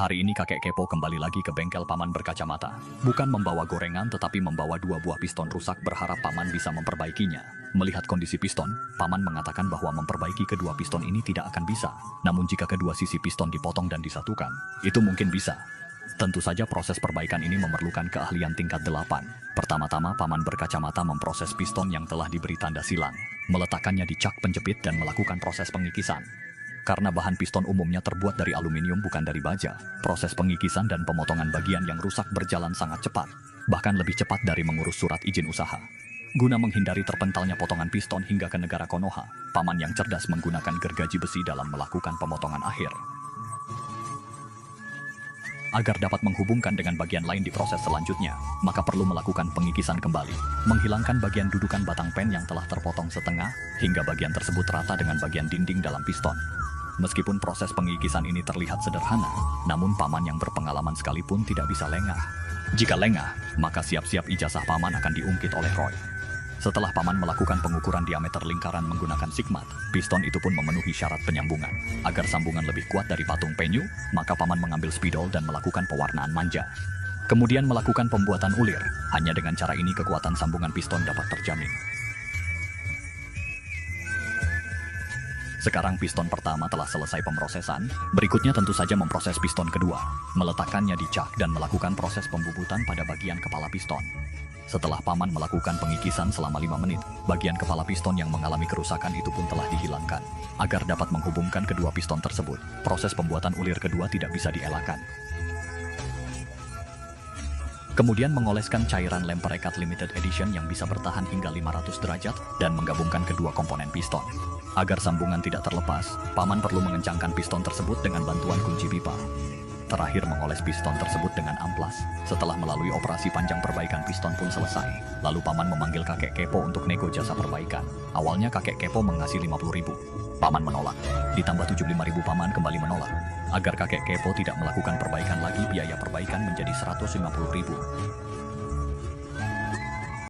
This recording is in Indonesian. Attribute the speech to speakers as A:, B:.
A: Hari ini kakek kepo kembali lagi ke bengkel paman berkacamata. Bukan membawa gorengan tetapi membawa 2 buah piston rusak berharap paman bisa memperbaikinya. Melihat kondisi piston, paman mengatakan bahwa memperbaiki kedua piston ini tidak akan bisa. Namun jika kedua sisi piston dipotong dan disatukan, itu mungkin bisa. Tentu saja proses perbaikan ini memerlukan keahlian tingkat 8. Pertama-tama paman berkacamata memproses piston yang telah diberi tanda silang, meletakkannya di cak penjepit dan melakukan proses pengikisan. Karena bahan piston umumnya terbuat dari aluminium bukan dari baja, proses pengikisan dan pemotongan bagian yang rusak berjalan sangat cepat, bahkan lebih cepat dari mengurus surat izin usaha. Guna menghindari terpentalnya potongan piston hingga ke negara Konoha, paman yang cerdas menggunakan gergaji besi dalam melakukan pemotongan akhir. Agar dapat menghubungkan dengan bagian lain di proses selanjutnya, maka perlu melakukan pengikisan kembali, menghilangkan bagian dudukan batang pen yang telah terpotong setengah, hingga bagian tersebut rata dengan bagian dinding dalam piston. Meskipun proses pengikisan ini terlihat sederhana, namun paman yang berpengalaman sekalipun tidak bisa lengah. Jika lengah, maka siap-siap ijazah paman akan diungkit oleh Roy. Setelah paman melakukan pengukuran diameter lingkaran menggunakan sigmat, piston itu pun memenuhi syarat penyambungan. Agar sambungan lebih kuat dari patung penyu, maka paman mengambil spidol dan melakukan pewarnaan manja. Kemudian melakukan pembuatan ulir. Hanya dengan cara ini kekuatan sambungan piston dapat terjamin. Sekarang piston pertama telah selesai pemrosesan, berikutnya tentu saja memproses piston kedua, meletakkannya di cak dan melakukan proses pembubutan pada bagian kepala piston. Setelah paman melakukan pengikisan selama 5 menit, bagian kepala piston yang mengalami kerusakan itu pun telah dihilangkan. Agar dapat menghubungkan kedua piston tersebut, proses pembuatan ulir kedua tidak bisa dielakkan. Kemudian mengoleskan cairan lem perekat limited edition yang bisa bertahan hingga 500 derajat dan menggabungkan kedua komponen piston. Agar sambungan tidak terlepas, paman perlu mengencangkan piston tersebut dengan bantuan kunci pipa. Terakhir mengoles piston tersebut dengan amplas. Setelah melalui operasi panjang perbaikan piston pun selesai. Lalu paman memanggil kakek kepo untuk nego jasa perbaikan. Awalnya kakek kepo mengasih 50.000. Paman menolak. Ditambah 75.000 paman kembali menolak. Agar kakek kepo tidak melakukan perbaikan lagi, biaya perbaikan menjadi 150.000.